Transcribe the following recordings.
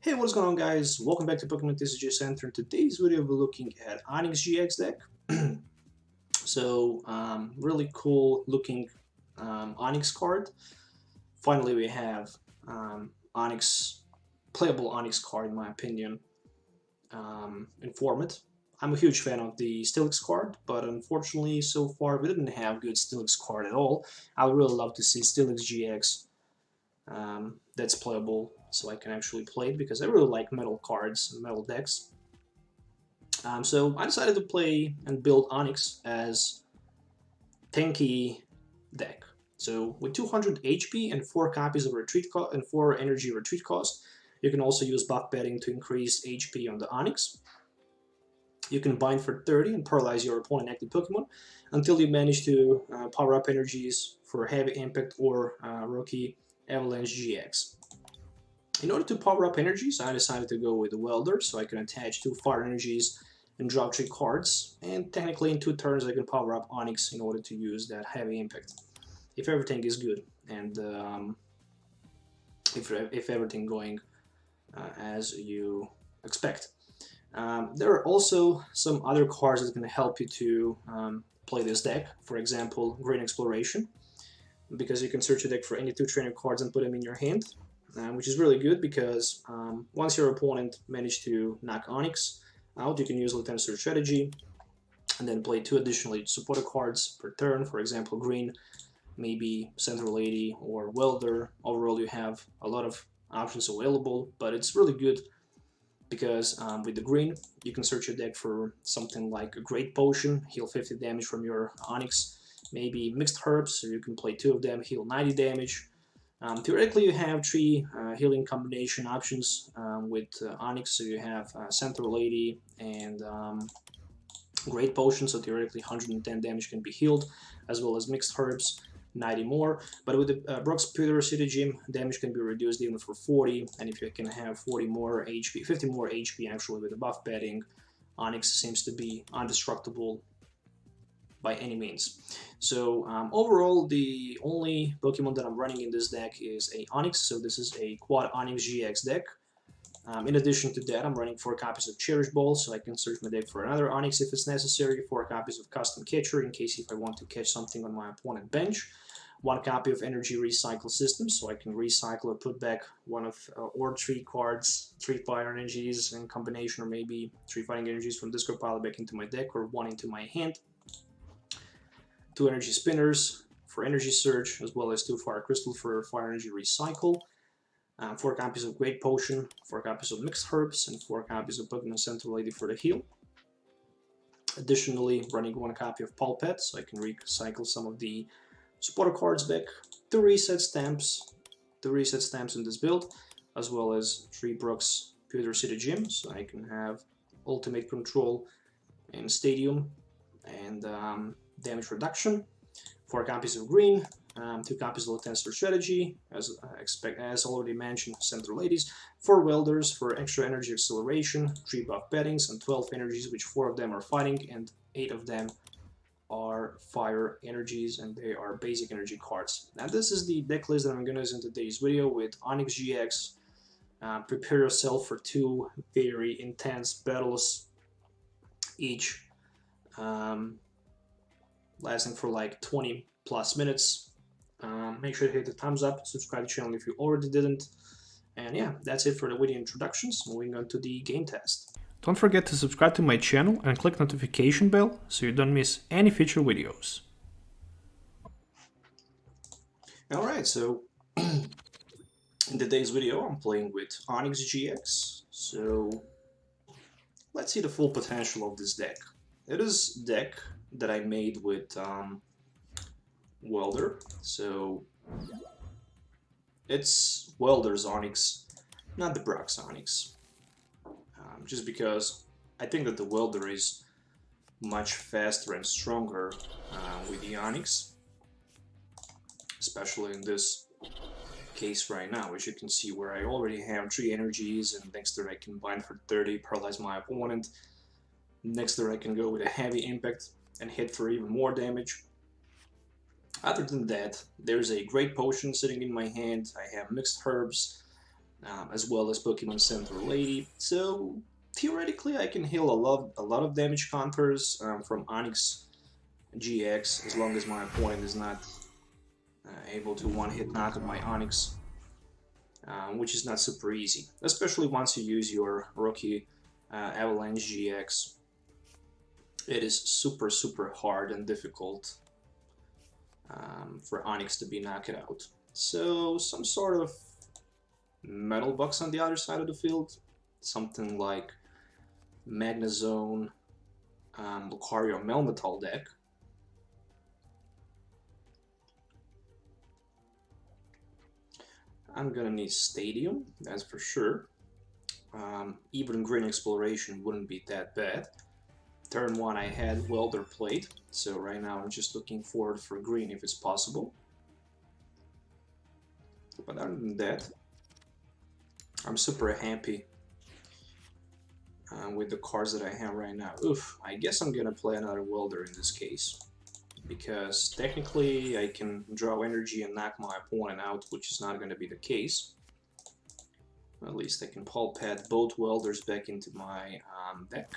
Hey, what's going on, guys? Welcome back to Pokemon TCG Center. In today's video, we're looking at Onix GX deck. Really cool looking Onix card. Finally, we have Onix, playable Onix card, in my opinion, in format. I'm a huge fan of the Steelix card, but unfortunately, so far, we didn't have good Steelix card at all. I would really love to see Steelix GX that's playable, so I can actually play it, because I really like metal cards and metal decks. So I decided to play and build Onix as tanky deck. So with 200 HP and 4 copies of retreat cost and 4 energy retreat cost, you can also use buff betting to increase HP on the Onix. You can bind for 30 and paralyze your opponent active Pokemon until you manage to power up energies for Heavy Impact or Rookie Avalanche GX. In order to power up energies, I decided to go with the Welder, so I can attach 2 fire energies and drop 3 cards, and technically in 2 turns I can power up Onix in order to use that Heavy Impact, if everything is good, and if everything going as you expect. There are also some other cards that can help you to play this deck, for example, Green Exploration, because you can search a deck for any 2 trainer cards and put them in your hand, which is really good because once your opponent managed to knock Onix out, you can use Lieutenant Search strategy and then play 2 additionally supporter cards per turn, for example Green, maybe Central Lady or Welder. Overall you have a lot of options available, but it's really good because with the green you can search your deck for something like a Great Potion, heal 50 damage from your Onix, maybe Mixed Herbs, so you can play 2 of them, heal 90 damage. Theoretically, you have 3 healing combination options with Onix, so you have Central Lady and Great Potion, so theoretically 110 damage can be healed, as well as Mixed Herbs, 90 more. But with the Brock's Pewter City Gym, damage can be reduced even for 40, and if you can have 40 more HP, 50 more HP actually with the buff betting, Onix seems to be indestructible by any means. So overall, the only Pokemon that I'm running in this deck is a Onix, so this is a quad Onix GX deck. In addition to that, I'm running 4 copies of Cherish Ball, so I can search my deck for another Onix if it's necessary, 4 copies of Custom Catcher in case if I want to catch something on my opponent bench, 1 copy of Energy Recycle System, so I can recycle or put back one of or 3 cards, 3 fire energies in combination, or maybe 3 fighting energies from discard pile back into my deck, or 1 into my hand. 2 energy spinners for energy surge, as well as 2 fire crystal for fire energy recycle, 4 copies of Great Potion, 4 copies of Mixed Herbs, and 4 copies of Pokemon Central Lady for the heal. Additionally, running 1 copy of Pulpet, so I can recycle some of the supporter cards back, 2 reset stamps in this build, as well as 3 Brock's Pewter City Gym, so I can have ultimate control in Stadium and damage reduction, 4 copies of green, 2 copies of Lieutenant Search strategy, as already mentioned, Central Ladies, 4 Welders for extra energy acceleration, 3 buff bettings, and 12 energies, which 4 of them are fighting and 8 of them are fire energies, and they are basic energy cards. Now this is the deck list that I'm going to use in today's video with Onix GX. Prepare yourself for 2 very intense battles each, lasting for like 20 plus minutes. Make sure to hit the thumbs up, subscribe to the channel if you already didn't, and yeah, that's it for the video introductions. Moving on to the game test. Don't forget to subscribe to my channel and click notification bell so you don't miss any future videos. Alright, so in today's video I'm playing with Onix GX, so let's see the full potential of this deck. It is a deck that I made with Welder, so it's Welder's Onix, not the Brock's Onix. Just because I think that the Welder is much faster and stronger with the Onix, especially in this case right now, as you can see, where I already have 3 energies, and next turn I can bind for 30, paralyze my opponent. Next turn I can go with a Heavy Impact and hit for even more damage. Other than that, there's a Great Potion sitting in my hand, I have Mixed Herbs, as well as Pokemon Center Lady. So theoretically, I can heal a lot of damage counters from Onix GX as long as my opponent is not able to one-hit knock at my Onix, which is not super easy, especially once you use your rookie Avalanche GX. It is super hard and difficult for Onix to be knocked out. So some sort of metal box on the other side of the field, something like Magnezone, Lucario Melmetal deck. I'm gonna need Stadium, that's for sure. Even Green Exploration wouldn't be that bad. Turn 1 I had Welder played, so right now I'm just looking forward for green if it's possible. But other than that, I'm super happy with the cards that I have right now. Oof, I guess I'm gonna play another Welder in this case, because technically I can draw energy and knock my opponent out, which is not gonna be the case. At least I can pulp pad both Welders back into my deck.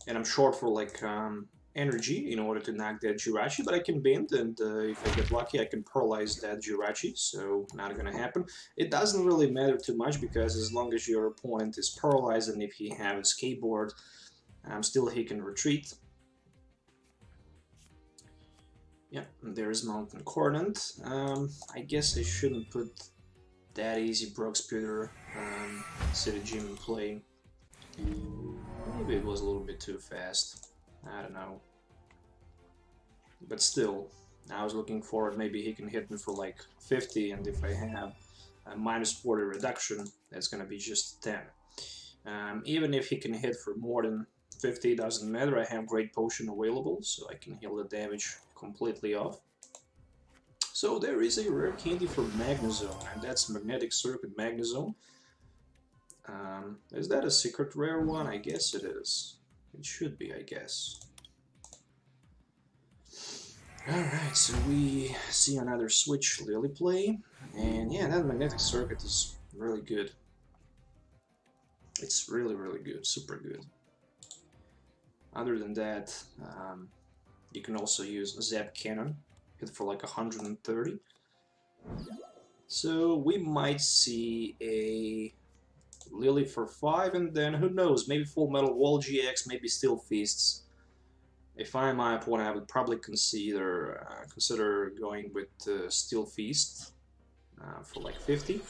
And I'm short for like energy in order to knock that Jirachi, but I can bend, and if I get lucky I can paralyze that Jirachi, so not gonna happen. It doesn't really matter too much, because as long as your opponent is paralyzed and if he has a skateboard, still he can retreat. Yeah, there's Mountain Cordant. I guess I shouldn't put that easy Brock Speeder City Gym in play. Maybe it was a little bit too fast. I don't know. But still, I was looking forward, maybe he can hit me for like 50, and if I have a minus 40 reduction, that's gonna be just 10. Even if he can hit for more than 50, doesn't matter, I have Great Potion available, so I can heal the damage completely off. So there is a rare candy for Magnezone, and that's Magnetic Circuit Magnezone. Is that a secret rare one? I guess it is. It should be, I guess. Alright, so we see another Switch Lily play, and yeah, that Magnetic Circuit is really good. It's really good, super good. Other than that, you can also use Zap Cannon, hit for like 130. So we might see a Lily for 5, and then who knows, maybe Full Metal Wall GX, maybe Steel Feasts. If I'm my opponent, I would probably consider going with Steel Feast for like 50,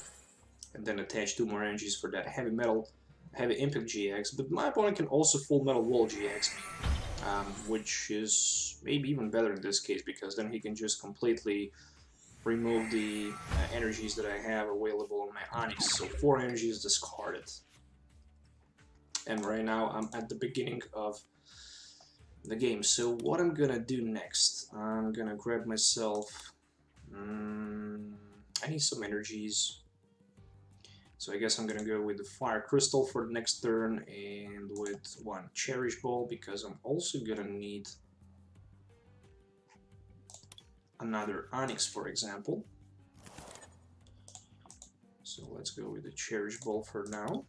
and then attach 2 more energies for that Heavy Impact GX. But my opponent can also Full Metal Wall GX, which is maybe even better in this case, because then he can just completely remove the energies that I have available on my Onix. So 4 energies discarded. And right now I'm at the beginning of the game. So what I'm gonna do next, I'm gonna grab myself, I need some energies, so I guess I'm gonna go with the Fire Crystal for the next turn, and with 1 Cherish Ball, because I'm also gonna need another Onix, for example. So let's go with the Cherish Ball for now.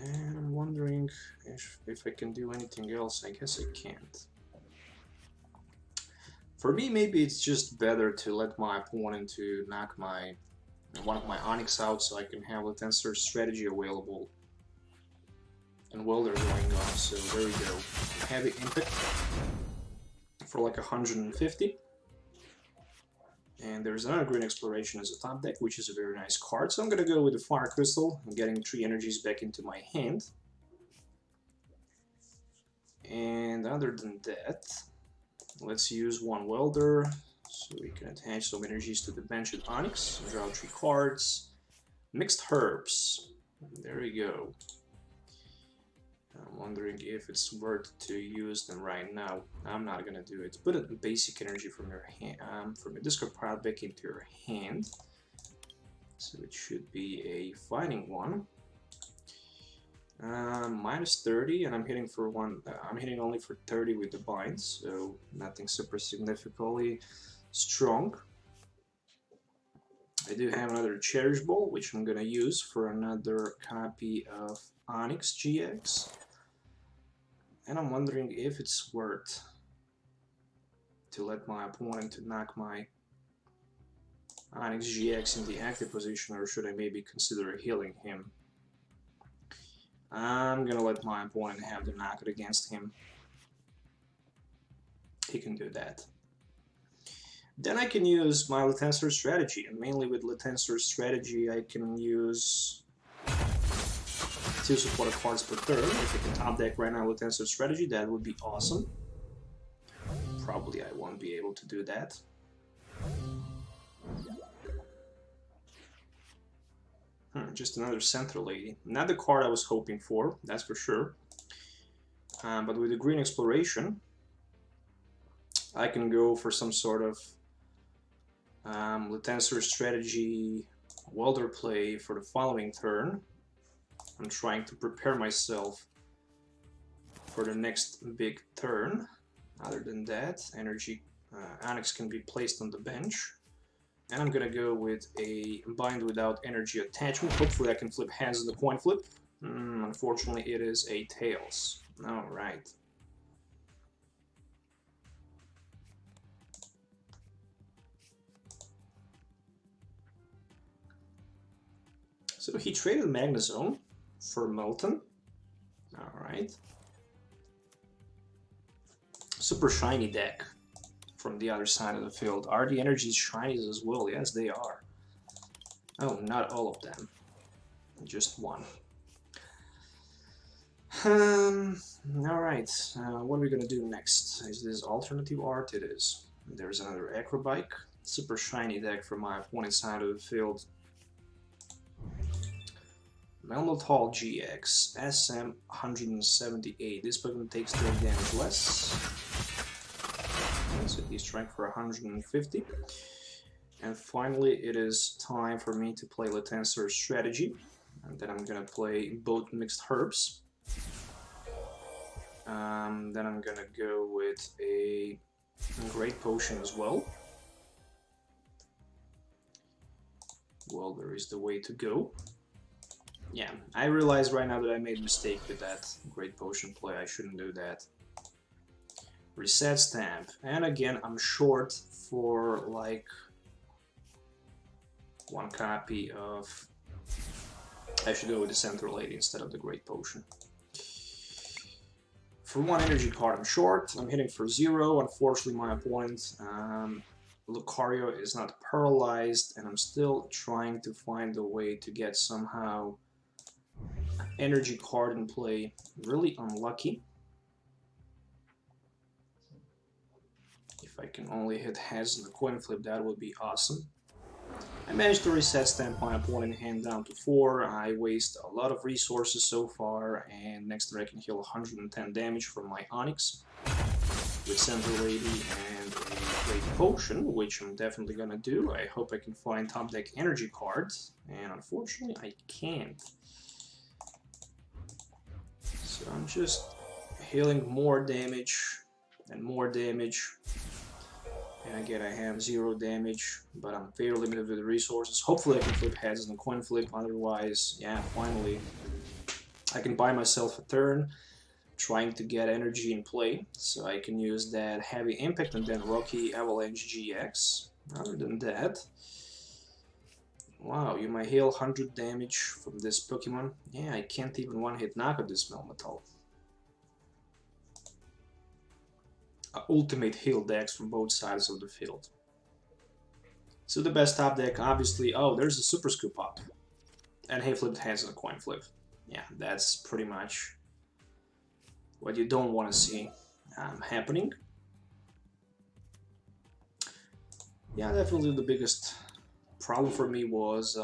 And I'm wondering if I can do anything else. I guess I can't. For me, maybe it's just better to let my opponent to knock one of my Onix out, so I can have a Tensor strategy available and Welder going on. So there we go. Heavy Impact for like 150. And there's another Green Exploration as a top deck, which is a very nice card. So I'm gonna go with the Fire Crystal and getting 3 energies back into my hand. And other than that, let's use 1 Welder, so we can attach some energies to the bench at Onix, draw 3 cards. Mixed Herbs, there we go. I'm wondering if it's worth to use them right now. I'm not gonna do it. Put a basic energy from your hand, from your discard pile back into your hand. So it should be a fighting one. Minus 30, and I'm hitting for I'm hitting only for 30 with the bind, so nothing super significantly strong. I do have another Cherish Ball, which I'm gonna use for another copy of Onix GX. And I'm wondering if it's worth to let my opponent to knock my Onix GX in the active position, or should I maybe consider healing him? I'm gonna let my opponent have the knockout against him. He can do that. Then I can use my Letensor strategy, and mainly with Letensor strategy I can use 2 supported cards per turn. If I can top deck right now Letensor strategy, that would be awesome. Probably I won't be able to do that. Just another Central Lady. Not the card I was hoping for, that's for sure. But with the Green Exploration, I can go for some sort of Letensor strategy Welder play for the following turn. I'm trying to prepare myself for the next big turn. Other than that, Onix can be placed on the bench. And I'm gonna go with a bind without energy attachment. Hopefully I can flip hands in the coin flip. Unfortunately it is a tails. Alright. So he traded Magnezone for Melton. Alright. Super shiny deck from the other side of the field. Are the energies shinies as well? Yes, they are. Oh, not all of them. Just one. Alright, what are we gonna do next? Is this alternative art? It is. There's another Acrobike. Super shiny deck from my opponent's side of the field. Melmetal GX, SM 178. This Pokemon takes 30 damage less. So he's trying for 150. And finally, it is time for me to play Letensor strategy. And then I'm gonna play both mixed herbs. Then I'm gonna go with a Great Potion as well. Welder is the way to go. Yeah, I realize right now that I made a mistake with that Great Potion play. I shouldn't do that. Reset Stamp. And again, I'm short for like one copy of... I should go with the Central Lady instead of the Great Potion. For one energy card, I'm short. I'm hitting for 0. Unfortunately, my opponent, Lucario, is not paralyzed, and I'm still trying to find a way to get somehow energy card in play. Really unlucky. If I can only hit heads in the coin flip, that would be awesome. I managed to reset stamp my opponent hand down to 4. I waste a lot of resources so far, and next turn I can heal 110 damage from my Onix with Central Lady and a Great Potion, which I'm definitely gonna do. I hope I can find top deck energy cards, and unfortunately I can't. So I'm just healing more damage and more damage. And again, I have 0 damage, but I'm very limited with the resources. Hopefully I can flip heads in the coin flip, otherwise, yeah, finally I can buy myself a turn, trying to get energy in play, so I can use that Heavy Impact and then Rocky Avalanche GX. Other than that, wow, you might heal 100 damage from this Pokemon. Yeah, I can't even one-hit knock out this Melmetal. Ultimate heal decks from both sides of the field. So the best top deck, obviously, oh, there's a Super Scoop up. And he flipped hands in a coin flip. Yeah, that's pretty much what you don't want to see happening. Yeah, definitely the biggest problem for me was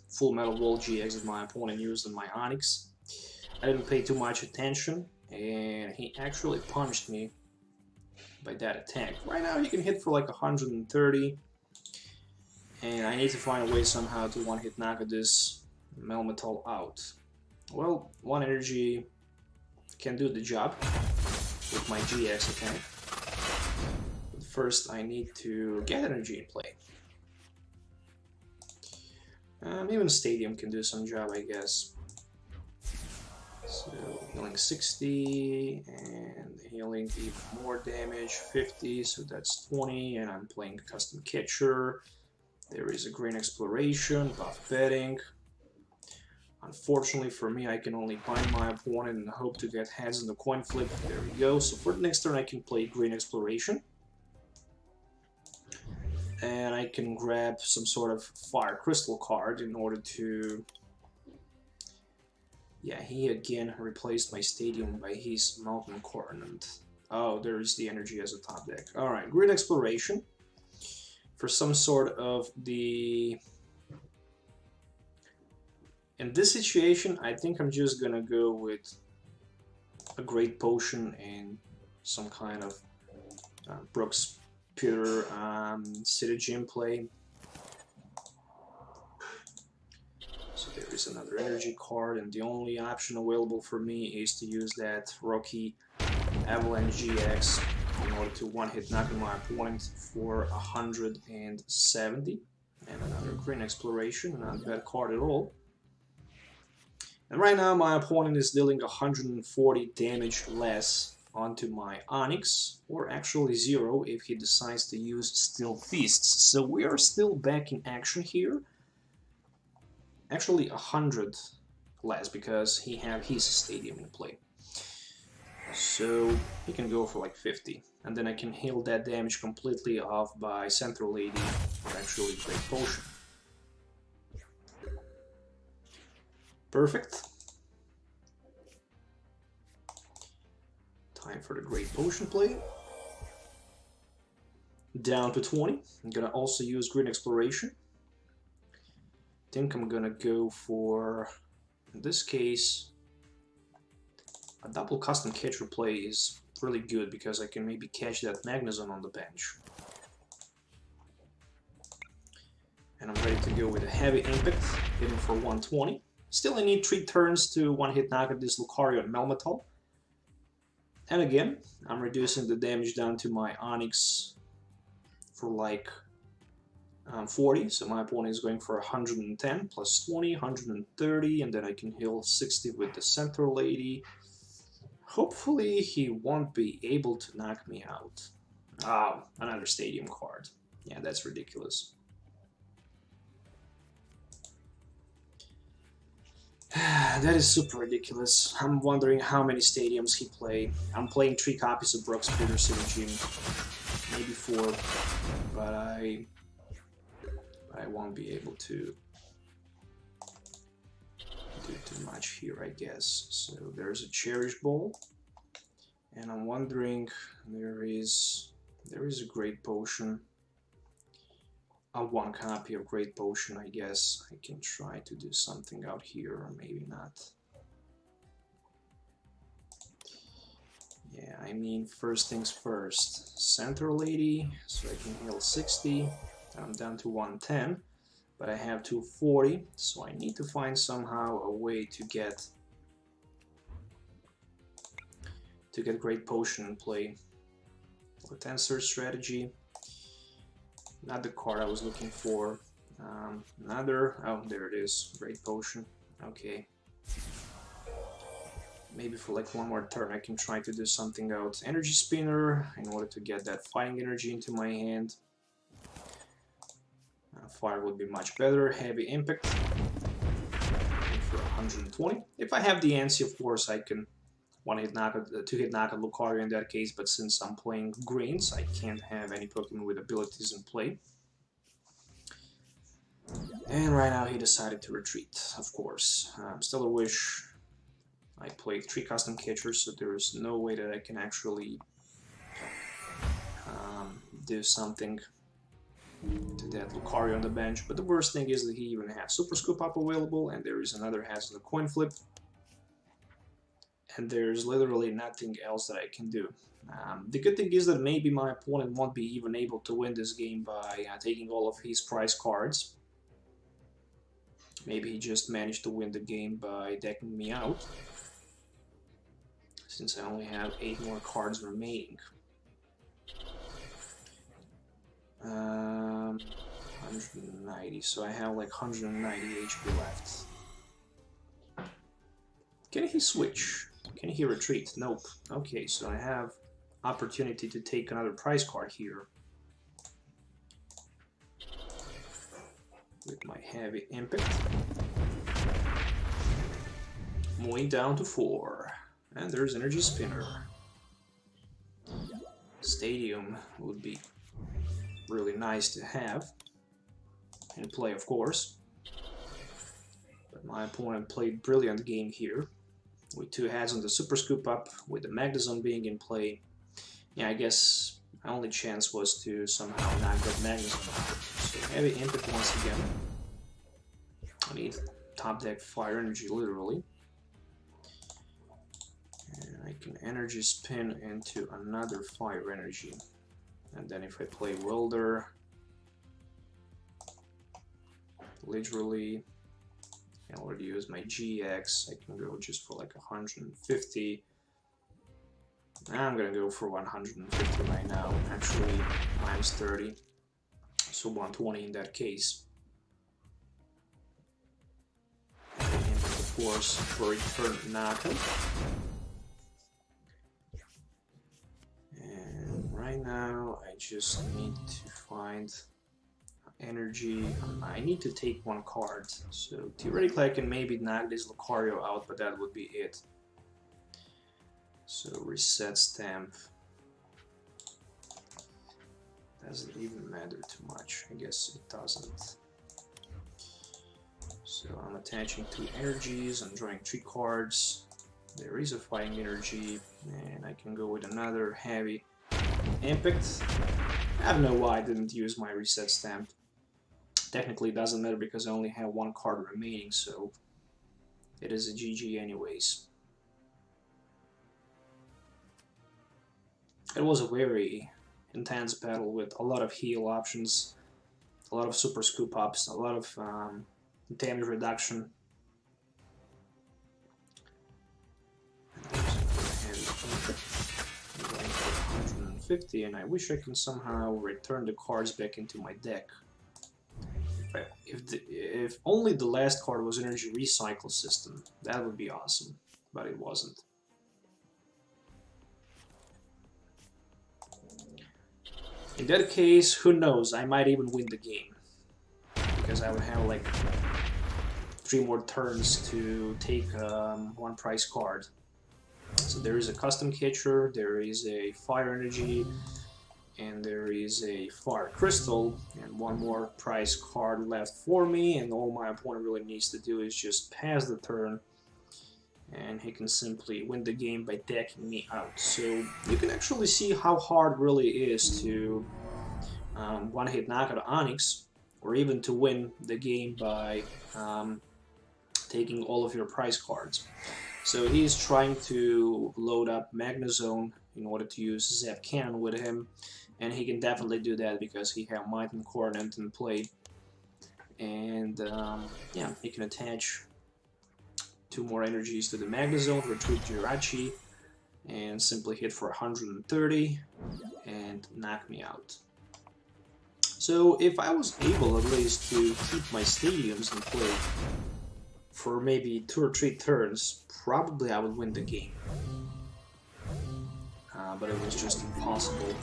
Full Metal Wall GX that my opponent used on my Onix. I didn't pay too much attention, and he actually punched me by that attack. Right now he can hit for like 130, and I need to find a way somehow to one-hit knock this Melmetal out. Well, one energy can do the job with my GX attack, but first I need to get energy in play. Even Stadium can do some job, I guess. So healing 60 and healing even more damage, 50, so that's 20, and I'm playing Custom Catcher. There is a Green Exploration, buff betting. Unfortunately for me, I can only bind my opponent and hope to get heads in the coin flip. There we go. So for the next turn I can play Green Exploration. And I can grab some sort of Fire Crystal card in order to... Yeah, he again replaced my Stadium by his Mountain Coronant. Oh, there's the energy as a top deck. Alright, Green Exploration. For some sort of the... In this situation, I think I'm just gonna go with a Great Potion and some kind of Brooks Pewter City Gym play. So there is another energy card, and the only option available for me is to use that Rocky Avalanche GX in order to one-hit knock my opponent for 170. And another Green Exploration, not a bad card at all. And right now my opponent is dealing 140 damage less onto my Onix, or actually 0 if he decides to use Steel Fists. So we are still back in action here. Actually 100 less because he have his Stadium in play. So he can go for like 50. And then I can heal that damage completely off by Central Lady, or actually Great Potion. Perfect. Time for the Great Potion play. Down to 20. I'm gonna also use Green Exploration. Think I'm gonna go for, in this case, a double Custom Catcher play is really good because I can maybe catch that Magnezone on the bench. And I'm ready to go with a Heavy Impact, hitting for 120. Still I need 3 turns to one-hit knock at this Lucario and Melmetal. And again, I'm reducing the damage down to my Onix for like 40, so my opponent is going for 110 plus 20, 130, and then I can heal 60 with the Central Lady. Hopefully he won't be able to knock me out. Ah, another Stadium card. Yeah, that's ridiculous. That is super ridiculous. I'm wondering how many Stadiums he played. I'm playing 3 copies of Brooks Pewter City Gym. Maybe 4, but I won't be able to do too much here, I guess. So there's a Cherish Bowl, and I'm wondering, there is a Great Potion. One copy of Great Potion, I guess. I can try to do something out here, or maybe not. Yeah, I mean, first things first. Central Lady, so I can heal 60. I'm down to 110, but I have 240, so I need to find somehow a way to get Great Potion in play. Tensor strategy. Not the card I was looking for. Oh, there it is. Great Potion. Okay. Maybe for like one more turn I can try to do something out. Energy Spinner in order to get that fighting energy into my hand. Fire would be much better. Heavy Impact for 120. If I have the Ansi, of course, I can one-hit knock, two-hit knock at Lucario in that case, but since I'm playing greens, I can't have any Pokemon with abilities in play. And right now he decided to retreat, of course. Still a wish. I played 3 custom catchers, so there is no way that I can actually do something to that Lucario on the bench. But the worst thing is that he even has Super Scoop Up available, and there is another Has the Coin Flip. And there's literally nothing else that I can do. The good thing is that maybe my opponent won't be even able to win this game by taking all of his prize cards. Maybe he just managed to win the game by decking me out, since I only have 8 more cards remaining. 190, so I have like 190 HP left. Can he switch? Can he retreat? Nope. Okay, so I have opportunity to take another prize card here. With my heavy impact. Moving down to 4. And there's Energy Spinner. Stadium would be really nice to have in play, of course. But my opponent played brilliant game here. With 2 heads on the Super Scoop Up, with the Magnezone being in play. Yeah, I guess my only chance was to somehow knock that Magnezone out. So heavy impact once again. I need top deck Fire Energy, literally. And I can Energy Spin into another Fire Energy. And then if I play Welder, literally, I already used my GX, I can go just for like 150. I'm gonna go for 150 right now, actually minus 30, so 120 in that case. And of course, for return knockout. And right now, I just need to find energy. I need to take 1 card, so theoretically I can maybe knock this Lucario out, but that would be it. So reset stamp. Doesn't even matter too much. I guess it doesn't. So I'm attaching 2 energies, I'm drawing 3 cards. There is a fighting energy, and I can go with another heavy impact. I don't know why I didn't use my reset stamp. Technically it doesn't matter because I only have 1 card remaining, so it is a GG anyways. It was a very intense battle with a lot of heal options, a lot of super scoop ups, a lot of damage reduction. 150, and I wish I can somehow return the cards back into my deck. If only the last card was Energy Recycle System, that would be awesome, but it wasn't. In that case, who knows, I might even win the game, because I would have like 3 more turns to take 1 prize card. So there is a custom catcher, there is a fire energy, and there is a fire crystal, and 1 more prize card left for me, and all my opponent really needs to do is just pass the turn, and he can simply win the game by decking me out. So you can actually see how hard really is to one-hit knock out Onix, or even to win the game by taking all of your prize cards. So he's trying to load up Magnezone in order to use Zap Cannon with him, and he can definitely do that because he has Might and Coronet in play. And yeah, he can attach 2 more energies to the Magnezone, retreat Jirachi, and simply hit for 130 and knock me out. So if I was able at least to keep my stadiums in play for maybe 2 or 3 turns, probably I would win the game. But it was just impossible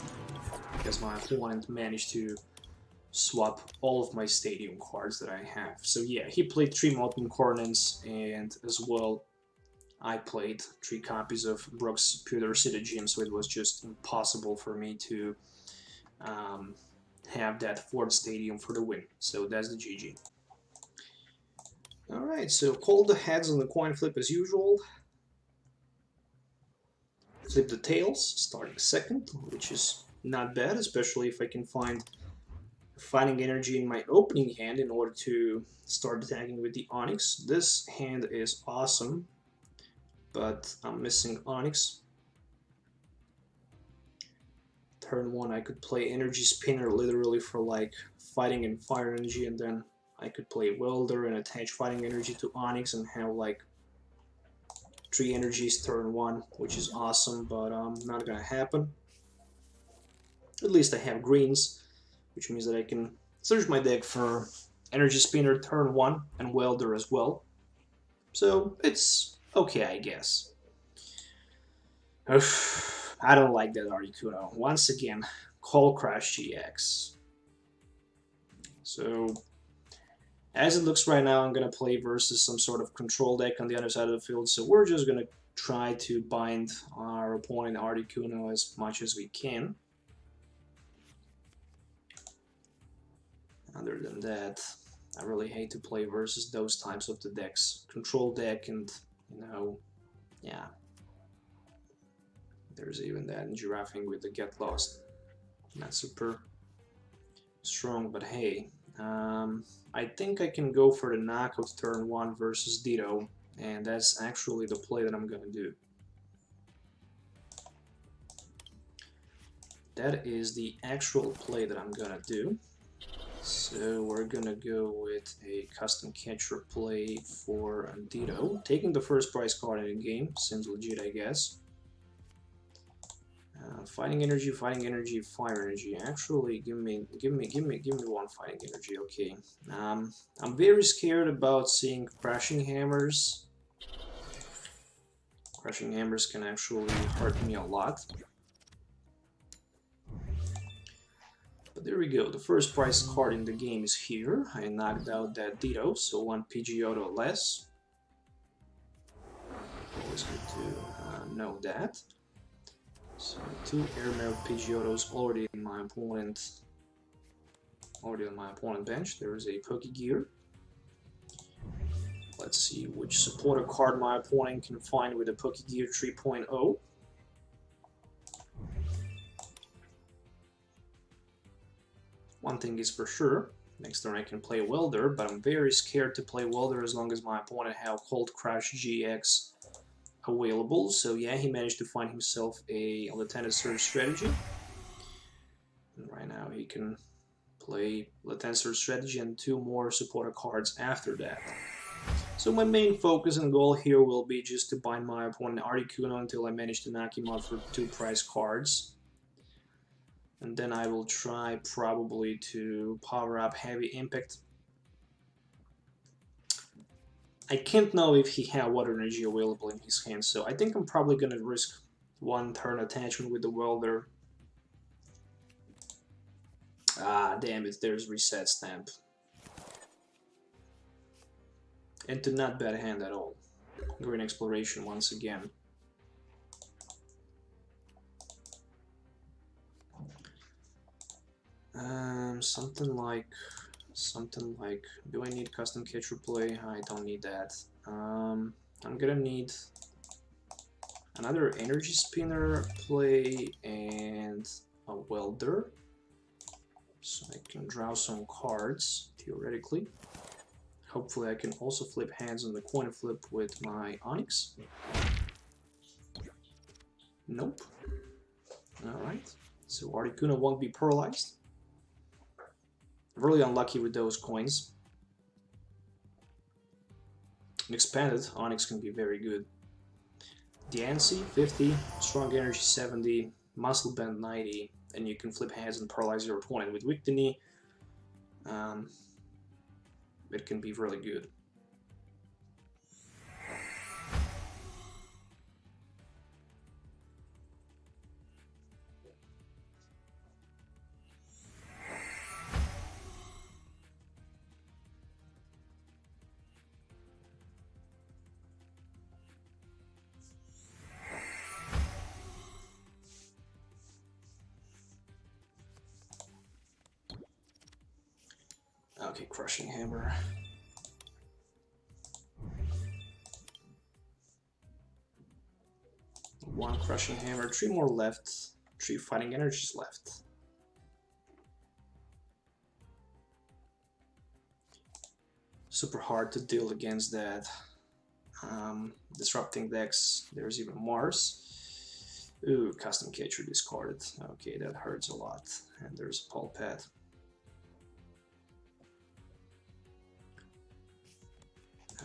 because my opponent managed to swap all of my stadium cards that I have. So yeah, he played 3 Molten Coronets, and as well I played 3 copies of Brock's Pewter City Gym, so it was just impossible for me to have that 4th stadium for the win. So that's the GG. Alright, so call the heads on the coin flip as usual. Flip the tails, starting second, which is not bad, especially if I can find fighting energy in my opening hand in order to start attacking with the Onix. This hand is awesome, but I'm missing Onix. Turn 1 I could play Energy Spinner literally for like fighting and fire energy, and then I could play Welder and attach fighting energy to Onix and have like 3 energies turn 1, which is awesome, but not gonna happen. At least I have greens, which means that I can searched my deck for Energy Spinner turn 1 and Welder as well. So it's okay, I guess. I don't like that Articuno. Once again, Call Crash GX. So, as it looks right now, I'm going to play versus some sort of control deck on the other side of the field. So we're just going to try to bind our opponent Articuno as much as we can. Other than that, I really hate to play versus those types of the decks. Control deck and, yeah. There's even that giraffing with the Get Lost. Not super strong, but hey. I think I can go for the knockout turn 1 versus Ditto, and that's actually the play that I'm gonna do. That is the actual play that I'm gonna do. So we're gonna go with a custom catcher play for Ditto. Taking the first prize card in the game seems legit, I guess. Fighting energy, fire energy. Actually, give me one fighting energy. Okay. I'm very scared about seeing crashing hammers. Crashing hammers can actually hurt me a lot. But there we go. The first prize card in the game is here. I knocked out that Ditto, so 1 Pidgeotto less. Always good to know that. So 2 Airmail Pidgeottos already on my opponent bench. There is a Pokegear. Let's see which supporter card my opponent can find with a Pokegear 3.0. One thing is for sure, next turn I can play Welder, but I'm very scared to play Welder as long as my opponent have Cold Crash GX available. So yeah, he managed to find himself a Lieutenant Surge strategy. And right now he can play Lieutenant Surge strategy and 2 more supporter cards after that. So my main focus and goal here will be just to bind my opponent Articuno until I manage to knock him out for 2 prize cards. And then I will try probably to power up Heavy Impact. I can't know if he had Water Energy available in his hand, so I think I'm probably gonna risk 1 turn attachment with the Welder. Ah, damn it, there's Reset Stamp. Into not bad hand at all. Green Exploration once again. Something like, do I need custom catcher play? I don't need that. I'm gonna need another energy spinner play and a welder, so I can draw some cards theoretically. Hopefully I can also flip hands on the coin flip with my Onix. Nope. Alright, so Articuno won't be paralyzed. Really unlucky with those coins. An expanded Onix can be very good. Diancie 50, Strong Energy 70, Muscle Bend 90, and you can flip hands and paralyze your opponent with Weak to Knee. It can be really good. Okay, Crushing Hammer. One Crushing Hammer, 3 more left, 3 Fighting Energies left. Super hard to deal against that. Disrupting decks, there's even Mars. Ooh, Custom Catcher discarded. Okay, that hurts a lot. And there's Pulpet.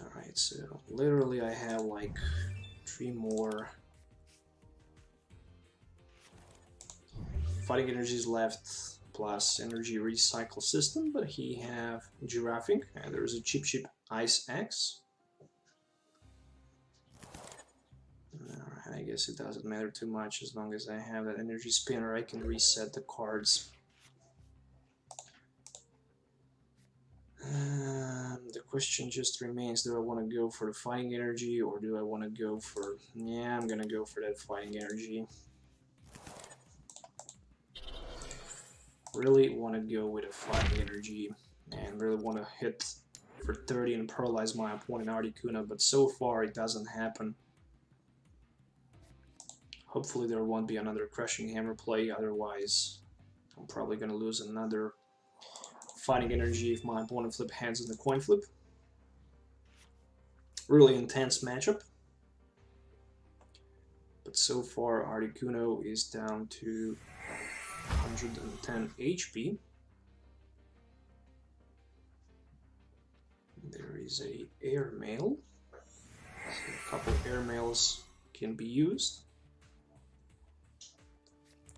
Alright, so literally I have like 3 more Fighting Energies left, plus energy recycle system, but he have giraffing, and there's a cheap ice axe. Alright, I guess it doesn't matter too much as long as I have that energy spinner. I can reset the cards. The question just remains, do I want to go for the fighting energy, or do I want to go for... Yeah, I'm gonna go for that fighting energy. Really want to go with a fighting energy, and really want to hit for 30 and paralyze my opponent Articuno, but so far it doesn't happen. Hopefully there won't be another Crushing Hammer play, otherwise I'm probably gonna lose another fighting energy if my opponent flip hands in the coin flip. Really intense matchup. But so far Articuno is down to 110 HP. There is a airmail. So a couple airmails can be used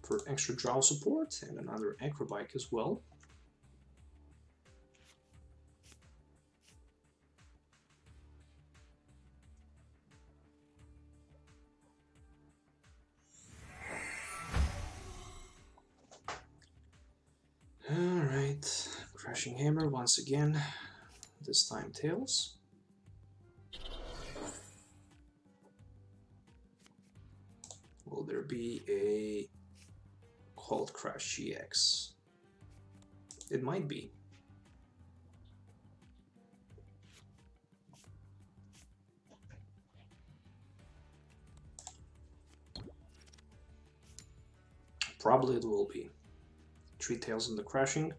for extra draw support, and another acrobike as well. Alright, Crushing Hammer once again, this time tails. Will there be a Cold Crush GX? It might be. Probably it will be. 3 tails in the Crushing.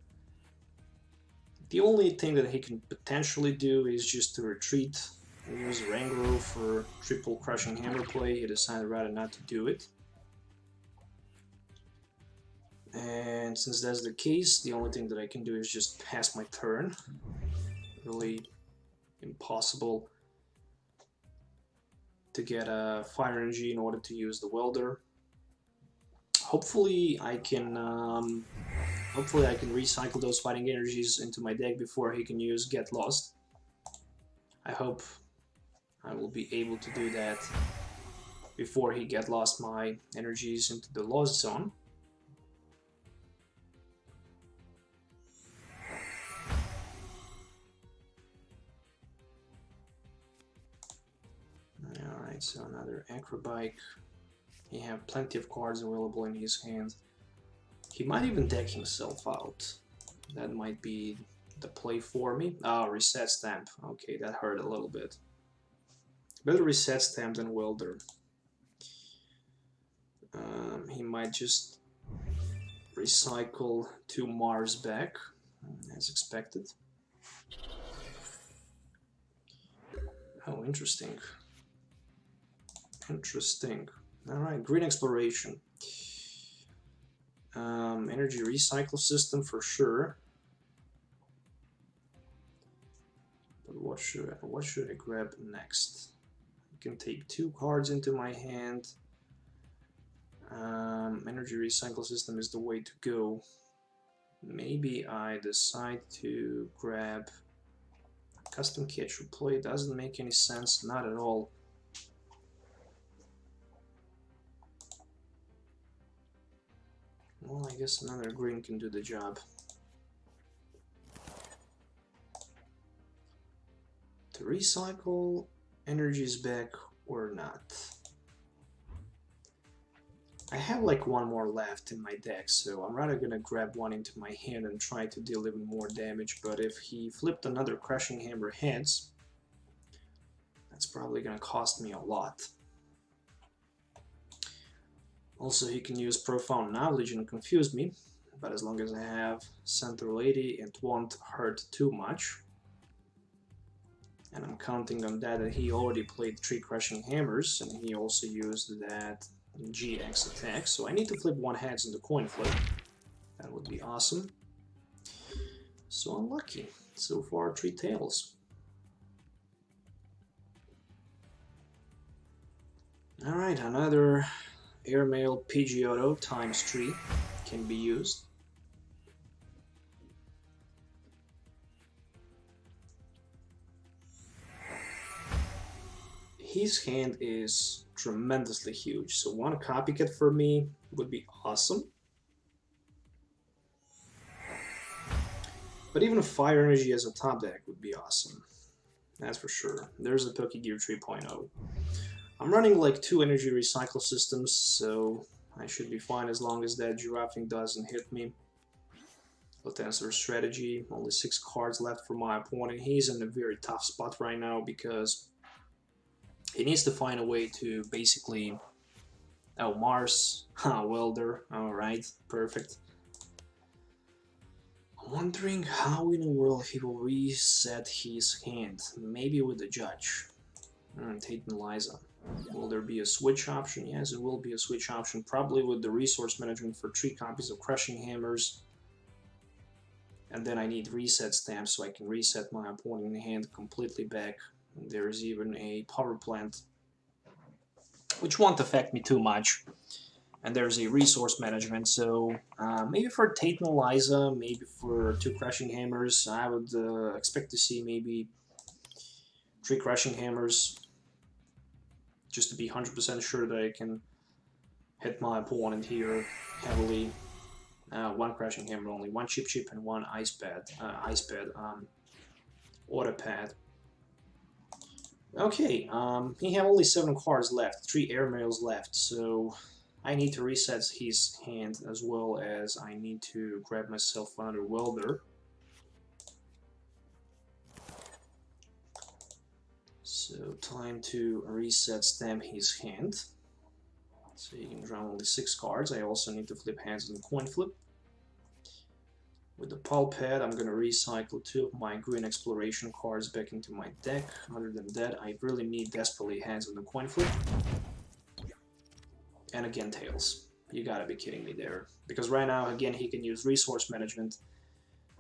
The only thing that he can potentially do is just to retreat and use Rangro for triple Crushing Hammer play. He decided rather not to do it. And since that's the case, the only thing that I can do is just pass my turn. Really impossible to get a fire energy in order to use the Welder. Hopefully I can recycle those fighting energies into my deck before he can use Get Lost. I hope I will be able to do that before he Get Lost my energies into the Lost Zone. Alright, so another acrobike. He have plenty of cards available in his hand. He might even deck himself out. That might be the play for me. Ah, reset stamp. Okay, that hurt a little bit. Better reset stamp than Welder. He might just recycle 2 Mars back, as expected. Oh, interesting. Interesting. Alright, Green Exploration. Energy recycle system for sure. But what should I grab next? I can take 2 cards into my hand. Energy recycle system is the way to go. Maybe I decide to grab custom catcher play. Doesn't make any sense, not at all. Well, I guess another green can do the job. To recycle energies back or not? I have like 1 more left in my deck, so I'm rather gonna grab 1 into my hand and try to deal even more damage, but if he flipped another Crushing Hammer heads, that's probably gonna cost me a lot. Also, he can use Profound Knowledge and confuse me, but as long as I have Center Lady, it won't hurt too much. And I'm counting on that he already played 3 Crushing Hammers, and he also used that GX attack, so I need to flip 1 heads in the coin flip. That would be awesome. So unlucky. So far, 3 tails. Alright, another Airmail Pidgeotto ×3 can be used. His hand is tremendously huge, so one copycat for me would be awesome. But even a Fire Energy as a top deck would be awesome. That's for sure. There's a Pokegear 3.0. I'm running like 2 energy recycle systems, so I should be fine as long as that giraffing doesn't hit me. Tensor strategy, only 6 cards left for my opponent. He's in a very tough spot right now because he needs to find a way to basically... Oh, Mars. Welder. Alright, perfect. I'm wondering how in the world he will reset his hand. Maybe with the Judge. Tate and Liza. Will there be a switch option? Yes, it will be a switch option. Probably with the resource management for 3 copies of Crushing Hammers. And then I need reset stamps so I can reset my opponent's hand completely back. There's even a power plant, which won't affect me too much. And there's a resource management, so maybe for Tate and Liza, maybe for 2 Crushing Hammers, I would expect to see maybe 3 Crushing Hammers, just to be 100% sure that I can hit my opponent here heavily. 1 Crushing Hammer only, 1 Chip Chip and 1 Ice Pad, Auto Pad. Okay, he have only 7 cards left, 3 airmails left, so I need to reset his hand as well as I need to grab myself another Welder. So time to reset stamp his hand. So you can draw only 6 cards. I also need to flip hands in the coin flip. With the Pulp Pad, I'm going to recycle 2 of my green exploration cards back into my deck. Other than that, I really need desperately hands on the coin flip. And again, Tails. You gotta be kidding me there. Because right now, again, he can use resource management,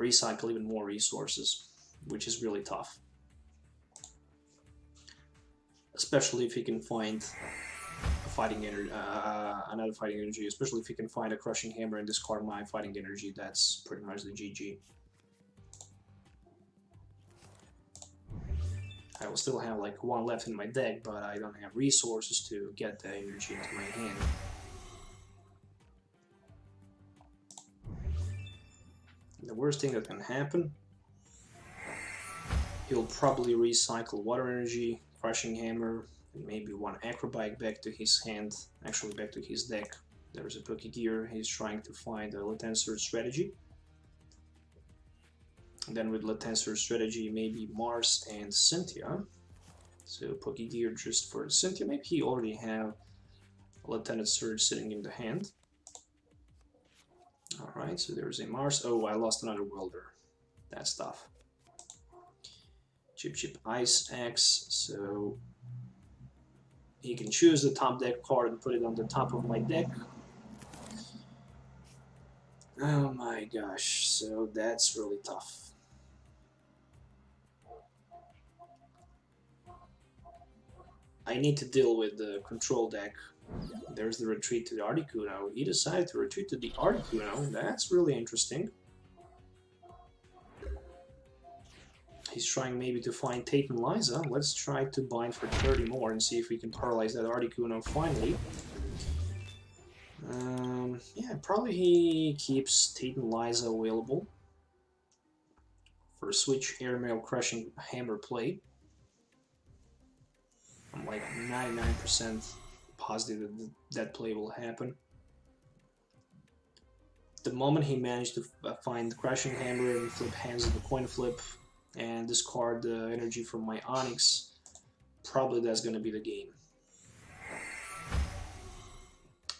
recycle even more resources, which is really tough. Especially if he can find a fighting energy, another fighting energy, especially if he can find a Crushing Hammer and discard my fighting energy, that's pretty much the GG. I will still have like 1 left in my deck, but I don't have resources to get the energy into my hand. The worst thing that can happen, he'll probably recycle Water Energy, Crushing Hammer, and maybe 1 Acrobike back to his hand, actually back to his deck. There's a Pokegear, he's trying to find a Tensor strategy. And then with Tensor strategy, maybe Mars and Cynthia. So Pokegear just for Cynthia. Maybe he already have Lieutenant Surge sitting in the hand. Alright, so there's a Mars. Oh, I lost another Welder. That's tough. Chip Chip Ice Axe, so he can choose the top deck card and put it on the top of my deck. Oh my gosh, so that's really tough. I need to deal with the control deck. There's the retreat to the Articuno. He decided to retreat to the Articuno. That's really interesting. He's trying maybe to find Tate and Liza. Let's try to bind for 30 more and see if we can paralyze that Articuno finally. Yeah, probably he keeps Tate and Liza available for a switch airmail Crushing Hammer play. I'm like 99% positive that that play will happen. The moment he managed to find the Crushing Hammer and flip hands of the coin flip and discard the energy from my Onix, probably that's going to be the game.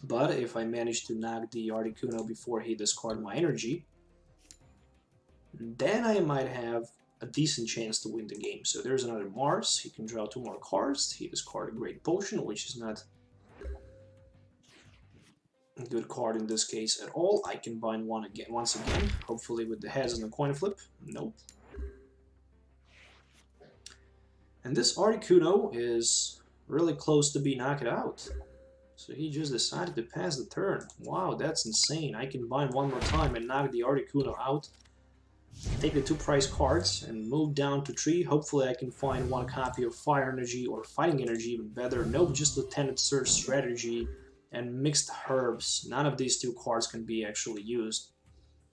But if I manage to knock the Articuno before he discards my energy, then I might have a decent chance to win the game. So there's another Mars. He can draw 2 more cards. He discarded a Great Potion, which is not a good card in this case at all. I can bind one again, once again, hopefully with the heads and the coin flip. Nope. And this Articuno is really close to be knocked out. So he just decided to pass the turn. Wow, that's insane. I can bind one more time and knock the Articuno out. take the 2 prize cards and move down to 3. Hopefully I can find 1 copy of Fire Energy or Fighting Energy, even better. Nope, just Lieutenant Surge Strategy and Mixed Herbs. None of these 2 cards can be actually used.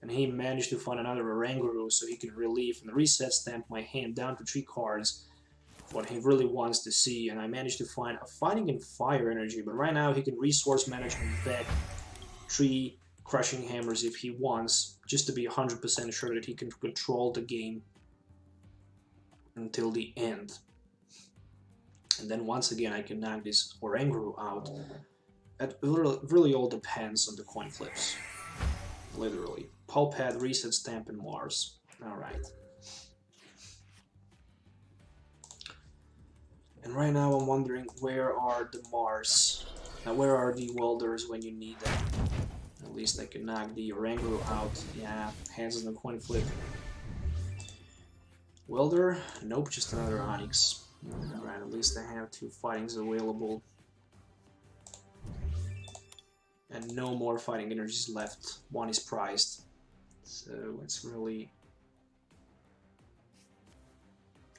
And he managed to find another Oranguru so he can relieve and reset stamp my hand down to 3 cards. What he really wants to see, and I managed to find a Fighting and Fire Energy, but right now he can Resource Management back 3 Crushing Hammers if he wants, just to be 100% sure that he can control the game until the end. And then once again I can knock this Oranguru out. It really all depends on the coin flips. Literally. Pulpad, Reset Stamp, and Mars. Alright. And right now I'm wondering, where are the Mars? Now where are the Welders when you need them? At least I can knock the Oranguru out. Yeah, hands on the coin flip. Welder? Nope, just another Onix. Alright, at least I have 2 fightings available. And no more fighting energies left. 1 is prized. So it's really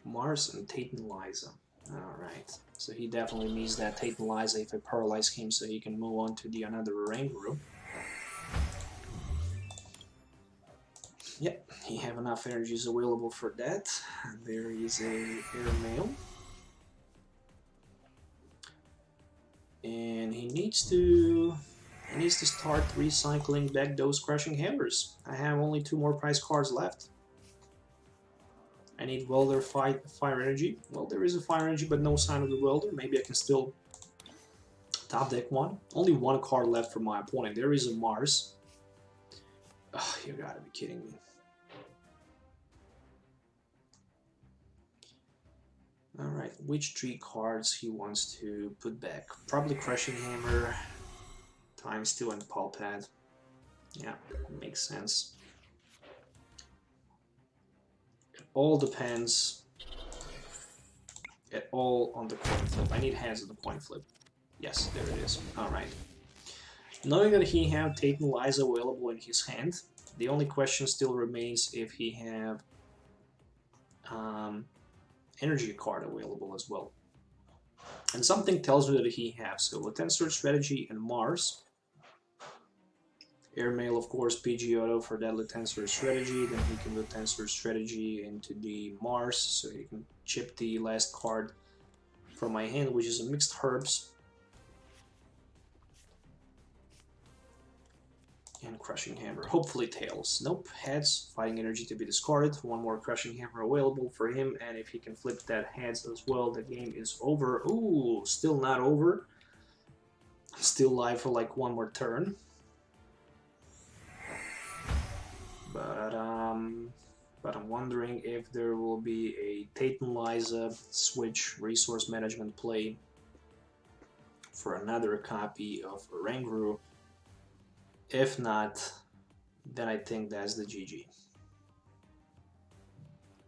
Mars and Tate and Liza. Alright, so he definitely needs that Tate and Liza if I paralyze him so he can move on to the another Oranguru. Yep, he have enough energies available for that. There is a airmail. And he needs to start recycling back those Crushing Hammers. I have only 2 more prize cards left. I need Welder Fire Energy. Well, there is a Fire Energy, but no sign of the Welder. Maybe I can still top deck 1. Only 1 card left for my opponent. There is a Mars. Oh, you gotta be kidding me. Alright, which 3 cards he wants to put back? Probably Crushing Hammer, ×2, and Pulpad. Yeah, makes sense. It all depends at all on the coin flip. I need hands on the coin flip. Yes, there it is. Alright. Knowing that he have Tate and Liza available in his hand, the only question still remains if he have energy card available as well. And something tells me that he has. So Lieutenant Surge Strategy and Mars. Airmail, of course, PG Auto for that Lieutenant Surge Strategy. Then he can Lieutenant Surge Strategy into the Mars, so he can chip the last card from my hand, which is a Mixed Herbs. And Crushing Hammer. Hopefully Tails. Nope. Heads. Fighting Energy to be discarded. 1 more Crushing Hammer available for him. And if he can flip that heads as well, the game is over. Ooh, still not over. Still live for like 1 more turn. But I'm wondering if there will be a Tate and Liza switch resource management play for another copy of Oranguru. If not, then I think that's the GG.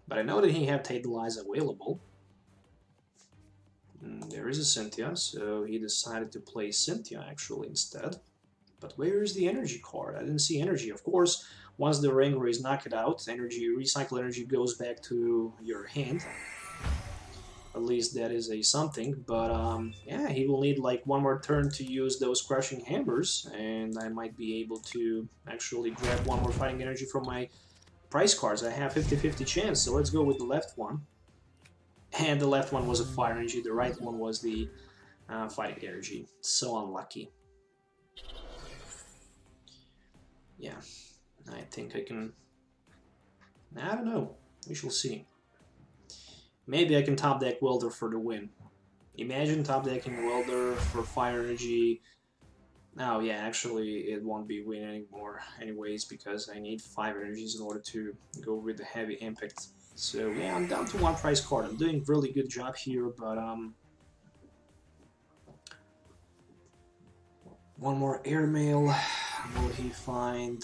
But I know that he have Tate and Liza available. There is a Cynthia, so he decided to play Cynthia actually instead. But where is the energy card? I didn't see energy. Of course, once the Oranguru is knocked out, energy, recycle energy goes back to your hand. At least that is a something, but yeah, he will need like 1 more turn to use those Crushing Hammers, and I might be able to actually grab 1 more fighting energy from my prize cards. I have 50-50 chance, so let's go with the left one. And the left one was a fire energy, the right one was the fighting energy. So unlucky. Yeah, I think I can... I don't know, we shall see. Maybe I can top deck Welder for the win. Imagine top decking Welder for fire energy. Oh yeah, actually it won't be win anymore anyways, because I need 5 energies in order to go with the heavy impact. So yeah, I'm down to 1 prize card. I'm doing really good job here, but 1 more airmail. Will he find?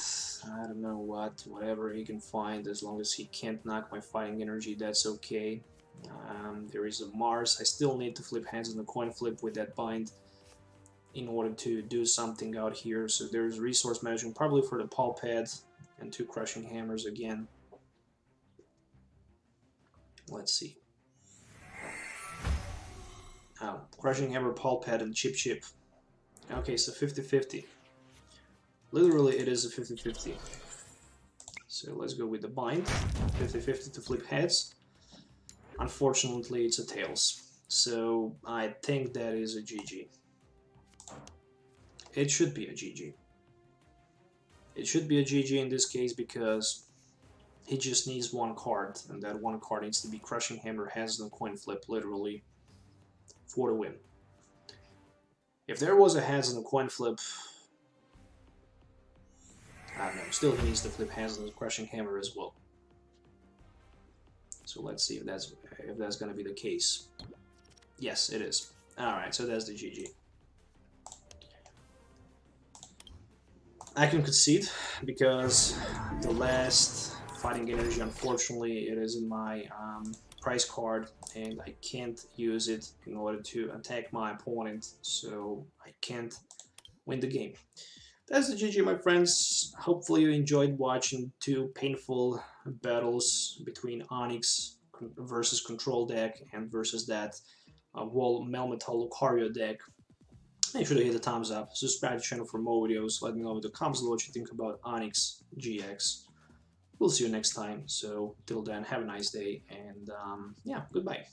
I don't know what. Whatever he can find, as long as he can't knock my fighting energy, that's okay. There is a Mars. I still need to flip hands on the coin flip with that bind in order to do something out here. So there's resource management, probably for the Pulpad and 2 Crushing Hammers again. Let's see. Crushing Hammer, Pulp Head, and Chip Chip. Okay, so 50-50. Literally, it is a 50-50. So let's go with the bind. 50-50 to flip heads. Unfortunately, it's a tails. So I think that is a GG. It should be a GG. It should be a GG in this case because he just needs one card, and that one card needs to be Crushing Hammer, Heads, and Coin Flip, literally, for the win. If there was a Heads and a Coin Flip, I don't know, still he needs to flip Heads and Crushing Hammer as well. So let's see if that's gonna be the case. Yes, it is. Alright, so that's the GG. I can concede because the last Fighting Energy, unfortunately, it is in my prize card and I can't use it in order to attack my opponent, so I can't win the game. That's the GG, my friends. Hopefully you enjoyed watching two painful battles between Onix versus Control deck and versus that Melmetal Lucario deck. Make sure to hit the thumbs up, subscribe to the channel for more videos, let me know in the comments below what you think about Onix GX. We'll see you next time, so till then, have a nice day, and yeah, goodbye.